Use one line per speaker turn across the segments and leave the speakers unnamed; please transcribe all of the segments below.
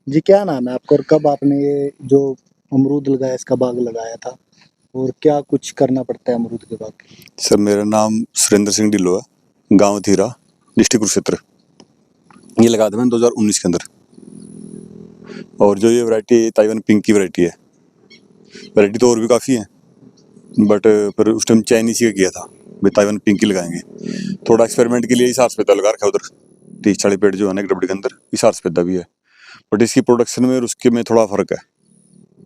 जी, क्या नाम है आपका और कब आपने ये जो अमरूद लगाया इसका बाग लगाया था? और क्या कुछ करना पड़ता है अमरूद के बाग के लिए?
सर मेरा नाम सुरेंद्र सिंह ढिल्लो है, गांव थीरा, डिस्ट्रिक्ट कुरुक्षेत्र। ये लगाया था मैंने 2019 के अंदर। और जो ये वैरायटी ताइवान पिंक की वैरायटी है, वैरायटी तो और भी काफ़ी है, बट फिर उस टाइम चाइनीज का किया था भाई, ताइवान पिंक ही लगाएंगे। थोड़ा एक्सपेरिमेंट के लिए हिसार सफेदा लगा रखा है उधर, 30-40 पेड़ जो है ना एक डबडी के अंदर हिसार सफेदा भी है। बट इसकी प्रोडक्शन में और उसके में थोड़ा फर्क है।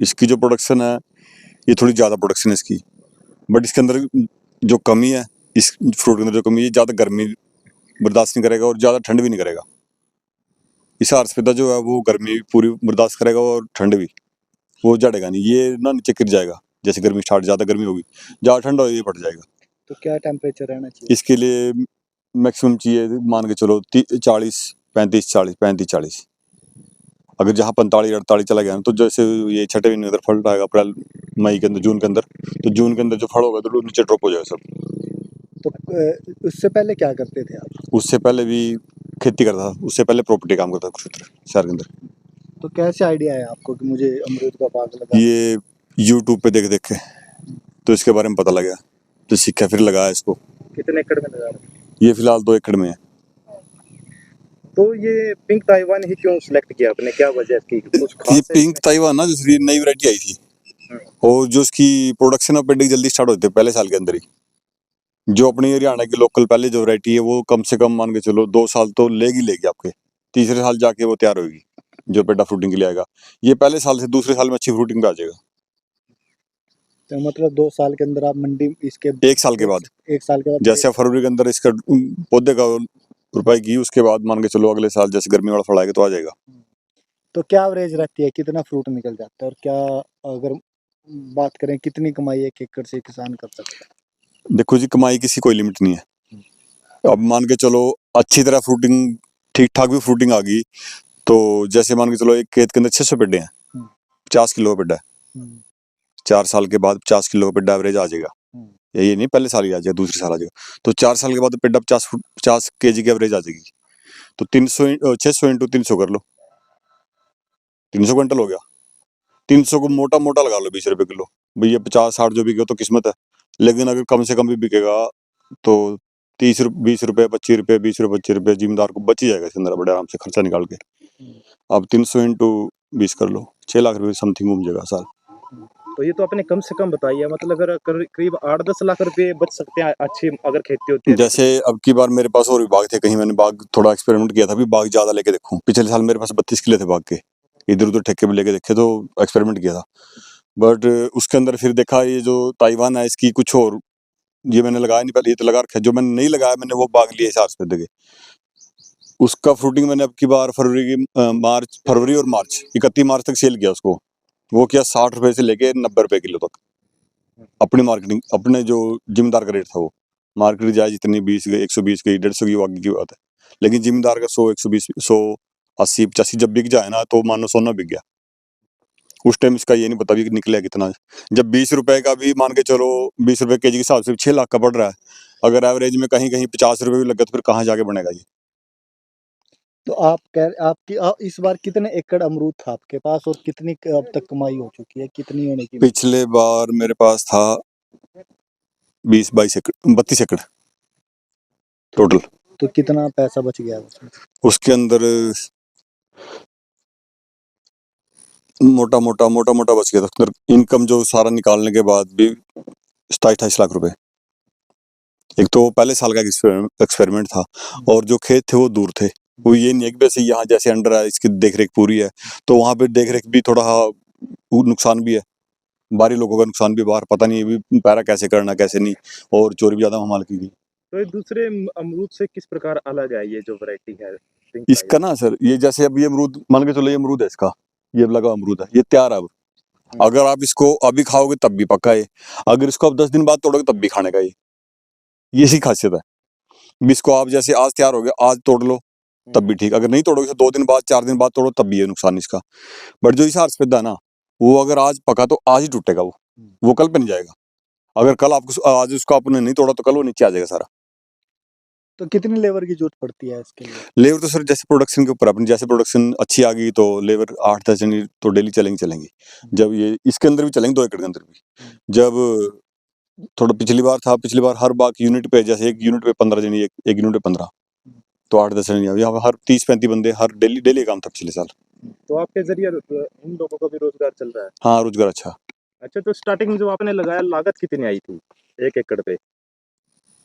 इसकी जो प्रोडक्शन है ये थोड़ी ज़्यादा प्रोडक्शन है इसकी, बट इसके अंदर जो कमी है, इस फ्रूट के अंदर जो कमी है, ज़्यादा गर्मी बर्दाश्त नहीं करेगा और ज़्यादा ठंड भी नहीं करेगा। हिसार सफेदा जो है वो गर्मी पूरी बर्दाश्त करेगा और ठंड भी, वो जड़ेगा नहीं, ये ना नीचे गिर जाएगा। जैसे गर्मी स्टार्ट, ज़्यादा गर्मी होगी, ज़्यादा ठंड होगी, ये फट जाएगा।
तो क्या टेम्परेचर रहना चाहिए?
इसके लिए मैक्सिमम चाहिए, मान के चलो 40, 35, 40, 35, 40। अगर जहाँ 45, 48 चला गया ना, तो जैसे ये छठे महीने अंदर फल आएगा, अप्रैल मई के अंदर, जून के अंदर, तो जून के अंदर जो फल होगा तो नीचे ड्रॉप हो जाएगा सब।
तो उससे पहले क्या करते थे आप?
उससे पहले भी खेती करता था, उससे पहले प्रॉपर्टी काम करता था कुरुक्षेत्र शहर के अंदर।
तो कैसे आइडिया है आपको कि मुझे अमरूद का बाग लगाना?
ये यूट्यूब पे देख देख के तो इसके बारे में पता लगा, तो सीखा, फिर लगाया इसको।
कितने एकड़ में लगा रहे?
ये फिलहाल 2 एकड़ में है।
तो ये पिंक ताइवान ही क्यों सिलेक्ट किया आपने? क्या वजह थी? कुछ
ये
खास है
पिंक
इसमें?
ताइवान ना, दूसरी नई वैरायटी आई थी, और जो उसकी प्रोडक्शन ऑफ पेडिंग जल्दी स्टार्ट होती है पहले साल के अंदर ही। जो अपनी हरियाणा की लोकल पहले जो वैरायटी है वो कम से कम मान के चलो 2 साल तो लेगी आपके, तीसरे साल जाके वो तैयार होगी, जो पेडा फ्रूटिंग के लिए आएगा। ये पहले साल से दूसरे साल में अच्छी फ्रूटिंग पे आ जाएगा।
तो मतलब 2 साल के अंदर आप मंडी इसके
1 साल के बाद,
एक साल के बाद
जैसे फरवरी के अंदर इसका पौधे का रुपए की, उसके बाद मान के चलो अगले साल जैसे गर्मी वाला फल आएगा तो आ जाएगा।
तो क्या एवरेज रहती है, कितना फ्रूट निकल जाता है और क्या, अगर बात करें कितनी कमाई एक एकड़ से किसान कर सकता
देखो जी, कमाई किसी कोई लिमिट नहीं है। अब मान के चलो अच्छी तरह फ्रूटिंग, ठीक ठाक भी फ्रूटिंग आ गई, तो जैसे मान के चलो एक खेत के अंदर 600 पेड्डे हैं,
है?
50 किलो का पेड्डा है, 4 साल के बाद 50 किलो का पेड्डा एवरेज आ जाएगा। ये नहीं पहले साल ही आ जाएगा, दूसरे साल आ जाएगा, तो 4 साल के बाद पेड्डा 50 केजी की एवरेज आ जाएगी। तो 600 × 300 कर लो, 300 क्विंटल हो गया। 300 को मोटा मोटा लगा लो 20 रुपए किलो, भैया 50-60 जो बिके तो किस्मत है। लेकिन अगर कम से कम भी बिकेगा तो 20 रुपए 25 रुपए 20 रुपए 25 रुपए जिम्मेदार को बच ही जाएगा इसके अंदर, बड़े आराम से खर्चा निकाल के। अब 300 × 20 कर लो, 6 लाख रुपए समथिंग घूम जाएगा साल।
तो ये तो आपने कम से कम बताइए, मतलब अगर करीब 8-10 लाख रुपए बच सकते हैं अच्छी अगर खेती होती है।
जैसे अब की बार मेरे पास और भी बाग थे, कहीं मैंने बाग थोड़ा एक्सपेरिमेंट किया था भी, बाग ज्यादा लेके देखूं। पिछले साल मेरे पास 32 किले थे बाग के, इधर उधर ठेके पे लेके देखे, तो एक्सपेरिमेंट किया था। बट उसके अंदर फिर देखा ये जो ताइवान है इसकी कुछ और, ये मैंने लगाया नहीं पहले, ये तो लगा रखा है। जो मैंने नहीं लगाया मैंने वो बाग लिया हिसार से देखे, उसका फ्रूटिंग मैंने अब की बार फरवरी और मार्च 31 मार्च तक सेल किया उसको। वो किया 60 रुपए से लेके 90 रुपए किलो तक। अपनी मार्केटिंग, अपने जो जिम्मेदार का रेट था वो, मार्केट जाए जितनी 20 गई, 120 गई, 150 की, वो आगे की बात है। लेकिन जिम्मेदार का 100, 120, 180, 85 जब बिक जाए ना, तो मानो सोना बिक गया। उस टाइम इसका ये नहीं पता भी निकलेगा कितना। जब 20 रुपए का भी मान के चलो, 20 रुपए केजी के हिसाब से 6 लाख का पड़ रहा है, अगर एवरेज में कहीं कहीं 50 रुपए भी लगे तो फिर कहाँ जाके बनेगा ये।
तो इस बार कितने एकड़ अमरूद था आपके पास और कितनी अब तक कमाई हो चुकी है, कितनी होने की?
पिछले बार मेरे पास था 20-22 एकड़, 32 एकड़ टोटल।
तो कितना पैसा बच गया उसमें?
उसके अंदर मोटा मोटा बच गया था। उसके अंदर इनकम जो सारा निकालने के बाद भी 27-28 लाख रुपए। एक तो पहले साल का एक्सपेरिमेंट था, और जो खेत थे वो दूर थे। वो ये नहीं है कि वैसे यहाँ जैसे अंडर है इसकी देख रेख पूरी है, तो वहां पे देख रेख भी थोड़ा नुकसान भी है, बाहरी लोगों का नुकसान भी, बाहर पता नहीं भी पैरा कैसे करना कैसे नहीं, और चोरी भी ज्यादा हमाल की गई।
तो ये दूसरे अमरूद से किस प्रकार अलग है ये जो वैरायटी है पिंक
इसका ना सर, ये जैसे अब ये अमरूद मान के चलो, ये अमरूद है इसका, ये लगा अमरूद है, ये तैयार है अब। अगर आप इसको अभी खाओगे तब भी पक्का है, अगर इसको आप 10 दिन बाद तोड़ोगे तब भी खाने का ये इसी खासियत है। भी इसको आप जैसे आज तैयार हो गया, आज तोड़ लो तब भी ठीक, अगर नहीं तोड़ोगे तो 2 दिन बाद 4 दिन बाद तोड़ो तब भी ये नुकसान इसका। बट जो हिसार सफेदा है ना, वो अगर आज पका तो आज ही टूटेगा, वो कल पे नहीं जाएगा। अगर कल आपको आज उसको आपने नहीं तोड़ा तो कल वो नीचे आ जाएगा सारा।
तो कितनी लेबर की जरूरत पड़ती है इसके लिए?
लेबर तो सर जैसे प्रोडक्शन के ऊपर अपनी, जैसे प्रोडक्शन अच्छी आ गई तो लेबर 8-10 जनी तो डेली चलेंगी। जब ये इसके अंदर भी चलेंगे 2 एकड़ के अंदर भी। जब थोड़ा पिछली बार हर बाग यूनिट पे, जैसे एक यूनिट पे 15 जनी, एक यूनिट पे 15, तो 8-10 जनी। यहाँ हर 30-35 बंदे हर डेली काम था पिछले साल।
तो आपके जरिए इन लोगों का भी रोजगार चल रहा है?
हाँ, रोजगार अच्छा।
अच्छा, तो स्टार्टिंग में जब आपने लगाया लागत कितनी आई थी 1 एकड़ पे?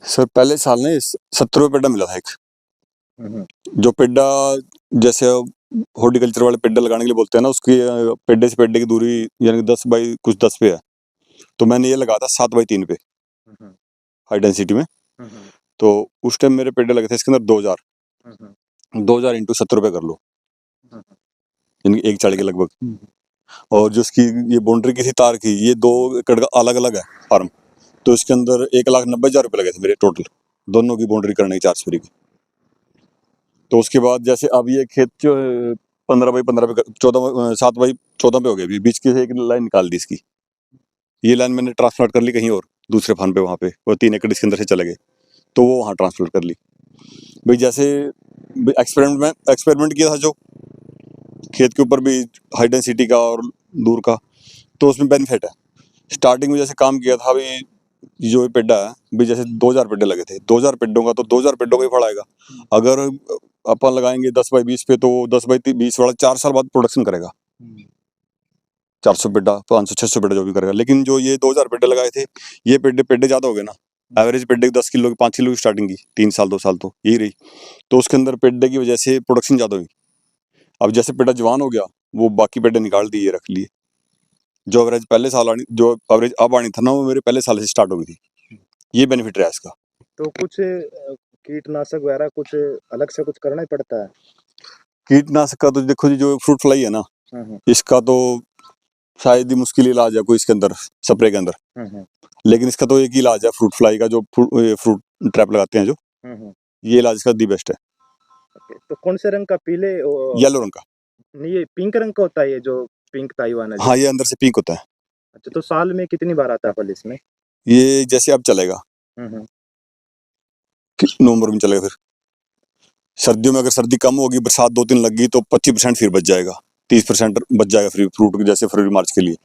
सर पहले साल ने 70 रुपये पेड्डा मिला था एक। जो पेड्डा, जैसे हॉर्टिकल्चर वाले पेड्डा लगाने के लिए बोलते हैं ना, उसकी पेड्डे से पेड्डे की दूरी यानी 10 बाई कुछ 10 पे है। तो मैंने ये लगाया था 7/3 पे हाई डेंसिटी में। तो उस टाइम मेरे पेड्डे लगे थे इसके अंदर 2000 इंटू 70 रुपये कर लो, यानी एक चाड़ी के लगभग। और जो इसकी ये बाउंड्री की थी तार की, ये 2 एकड़ का अलग अलग है फार्म। तो इसके अंदर 1,90,000 रुपये लगे थे मेरे टोटल, दोनों की बाउंड्री करने की, 4 सफरी की। तो उसके बाद जैसे अब ये खेत जो 15/15 पे 7/14 पे हो गया, अभी बीच की से एक लाइन निकाल दी इसकी। ये लाइन मैंने ट्रांसप्लांट कर ली कहीं और दूसरे फार्म पे, वहाँ पे वो 3 एकड़ इसके अंदर से चले गए, तो वो वहाँ ट्रांसप्लांट कर ली। भाई जैसे एक्सपेरिमेंट किया था जो खेत के ऊपर भी, हाई डेंसिटी का और दूर का, तो उसमें बेनिफिट है। स्टार्टिंग में जैसे काम किया था अभी, जो ये पेड्डा है भी, जैसे 2000 पेड्डे लगे थे, 2000 पेड्डों का तो 2000 पेड्डों का ही फल आएगा। अगर अपन लगाएंगे 10/20 पे, तो 10/20 वाला 4 साल बाद प्रोडक्शन करेगा, 400 पेड्डा, 500-600 पेड्डा जो भी करेगा। लेकिन जो ये 2000 पेड्डे लगाए थे, ये पेड्डे ज्यादा हो गए ना। एवरेज पेड्डे की 10 किलो की, 5 किलो की स्टार्टिंग की, 3 साल 2 साल तो यही रही। तो उसके अंदर पेड्डे की वजह से प्रोडक्शन ज्यादा हुई। अब जैसे पेड्डा जवान हो गया, वो बाकी पेड्डे निकाल दिए, रख लिए। जो एवरेज पहले साल आनी, जो एवरेज अब आनी था ना, वो मेरे पहले साल से स्टार्ट हो गई थी। ये बेनिफिट रहा इसका।
तो कुछ कीटनाशक वगैरह कुछ अलग से कुछ करना ही पड़ता है?
कीटनाशक का तो देखो जी, जो फ्रूट फ्लाई है ना, इसका तो शायद ही मुश्किल इलाज है कोई इसके अंदर, स्प्रे के अंदर। लेकिन इसका तो एक ही इलाज है फ्रूट फ्लाई का, जो फ्रूट ट्रैप लगाते हैं जो, ये इलाज इसका दी बेस्ट है।
तो कौन से रंग का? पीले
येलो रंग का।
नहीं, ये पिंक रंग का होता है, ये जो पिंक ताइवान है जो?
हाँ, ये अंदर से पिंक होता है।
अच्छा, तो साल में कितनी बार आता है फल इसमें?
ये जैसे अब चलेगा, नवंबर में चलेगा। फिर सर्दियों में अगर सर्दी कम होगी, बरसात 2-3 लग गई, तो 25% फिर बच जाएगा, 30% बच जाएगा फ्री फ्रूट, जैसे फरवरी मार्च के लिए।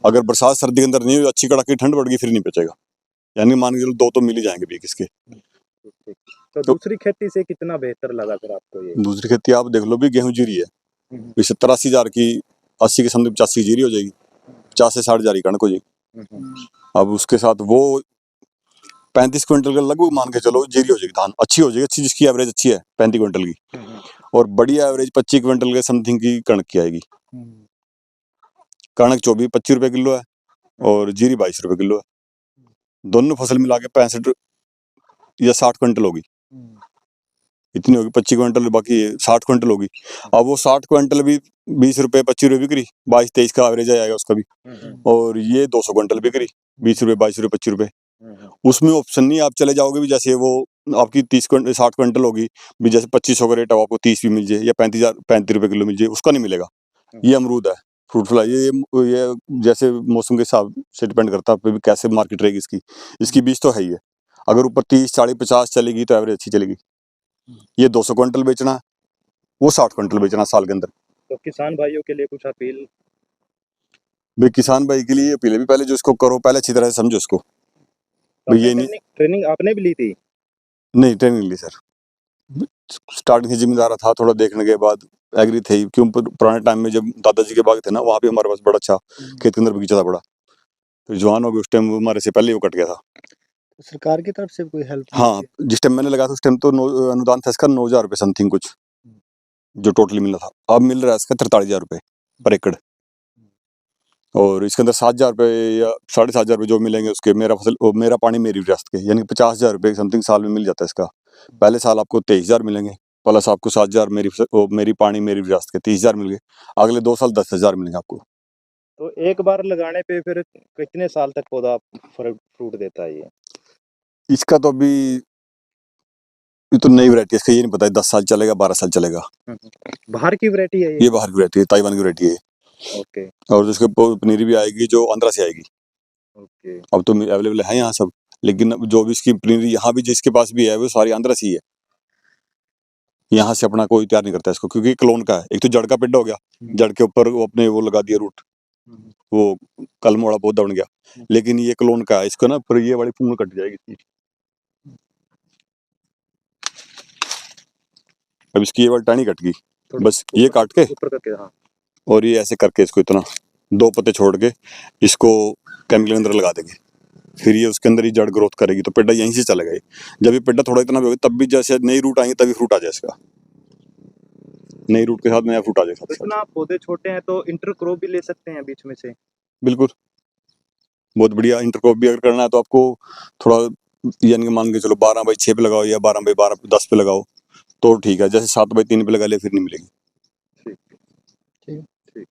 अगर बरसात सर्दी के अंदर नहीं हुई, अच्छी कड़ाके ठंड बढ़ गई, फिर नहीं बचेगा। यानी मान के चलो 2 तो मिल ही जाएंगे बीक इसके।
तो दूसरी खेती से कितना बेहतर लगा फिर आपको ये?
दूसरी खेती आप देख लो भी, गेहूं जीरी है, 70-80 हजार की, 80 के समथिंग 85 की जीरी हो जाएगी, 50 से 60 हजार की कणक हो जाएगी। अब उसके साथ वो 35 क्विंटल का लगभग मान के चलो जीरी हो जाएगी, धान अच्छी हो जाएगी, अच्छी जिसकी एवरेज अच्छी है 35 क्विंटल की। और बड़ी एवरेज 25 क्विंटल के समथिंग की कणक की आएगी। कणक 24-25 रुपए किलो है, और जीरी 22 रुपए किलो है। दोनों फसल मिला के 65 या 60 क्विंटल होगी, इतनी होगी। 25 क्विंटल, बाकी 60 क्विंटल होगी। अब वो 60 क्विंटल भी 20 रुपए 25 रुपए बिक्री, 22-23 का एवरेज आएगा उसका भी। और ये 200 क्विंटल बिक्री, 20 रुपए 22 रुपए 25 रुपए। उसमें ऑप्शन नहीं, आप चले जाओगे भी, जैसे वो आपकी 60 क्विंटल होगी भी, जैसे 2500 का रेट है, आपको 30 भी मिल जाए, या 35 रुपए किलो मिल जाए, उसका नहीं मिलेगा। ये अमरूद है, फ्रूट फ्लाई, ये जैसे मौसम के हिसाब से डिपेंड करता है कैसे मार्केट रहेगी इसकी। इसकी बीज तो है ही है, अगर ऊपर 30, 40, 50 चलेगी तो एवरेज अच्छी चलेगी। ये 200 क्विंटल बेचना, वो 60 क्विंटल बेचना साल के अंदर।
तो किसान भाइयों के लिए कुछ अपील?
भाई किसान भाई के लिए अपील है भी, पहले जो इसको करो, पहले अच्छी तरह से समझो इसको। भाई ये नहीं,
ट्रेनिंग आपने भी ली थी?
नहीं ट्रेनिंग ली सर, स्टार्टिंग से जिम्मेदार था, थोड़ा देखने के बाद एग्री थे। क्यों, पुराने टाइम में जब दादाजी के बाग थे ना, वहाँ पे हमारे पास बड़ा अच्छा खेत के अंदर बगीचा था बड़ा। तो जवान हो गए उस टाइम, हमारे से पहले वो कट गया था।
तो सरकार की तरफ से कोई हेल्प?
हाँ, जिस टाइम मैंने लगा था उस टाइम तो अनुदान था इसका 9,000 रुपये समथिंग कुछ, जो टोटली मिला था। अब मिल रहा है इसका 43,000 रुपये पर एकड़। और इसके अंदर 7,000 रुपये या 7,500 रुपये जो मिलेंगे उसके, मेरा पानी मेरी विरासत के, यानी 50,000 रुपये समथिंग साल में मिल जाता है इसका। पहले साल आपको 23,000 मिलेंगे, प्लस आपको 7,000 मेरी पानी मेरी विरासत के 30,000 मिल गए। अगले 2 साल 10,000 मिलेंगे आपको।
तो एक बार लगाने पे फिर कितने साल तक पौधा फ्रूट देता है ये?
इसका तो अभी ये तो नई वैरायटी है, इसका ये नहीं पता है 10 साल चलेगा 12 साल चलेगा।
बाहर की वैरायटी है
ये बाहर की वैरायटी है, ताइवान की वैरायटी है।
ओके।
और जिसके पनीरी भी आएगी जो आंध्रा से आएगी।
ओके।
अब तो अवेलेबल है यहाँ सब, लेकिन अब जो भी इसकी पनीरी यहाँ भी जिसके पास भी है, वो सारी आंध्रा से ही है। यहाँ से अपना कोई तैयार नहीं करता इसको, क्योंकि क्लोन का है। एक तो जड़ का पेड़ हो गया, जड़ के ऊपर वो अपने वो लगा दिया रूट, वो कलम वाला पौधा बन गया। लेकिन ये क्लोन का है, इसको ना पर ये वाली पूंछ कट जाएगी इसकी। अब इसकी ये वाली टहनी कट गई, बस ये काट के
ऊपर करके, हाँ।
और ये ऐसे करके इसको इतना 2 पत्ते छोड़ के इसको केमिकल के अंदर लगा देंगे, फिर ये उसके अंदर ही जड़ ग्रोथ करेगी, तो पेड़ा यहीं से चलेगा ये। जब ये पेड़ा थोड़ा इतना भी होगा तब भी जैसे नई रूट आएंगे तभी फ्रूट आ जाए इसका, नई रूट के साथ नया फ्रूट आ जाए साथ साथ।
इतना पौधे छोटे हैं तो इंटरक्रॉप भी ले सकते हैं बीच में से?
बिल्कुल, बहुत बढ़िया। इंटरक्रॉप भी अगर करना है तो आपको थोड़ा यानी कि मान के चलो 12x6 पे लगाओ या 12x12 10 पे लगाओ तो ठीक है। जैसे 7x3 पे लगा ले फिर नहीं मिलेगी।
ठीक।
ठीक।
ठीक।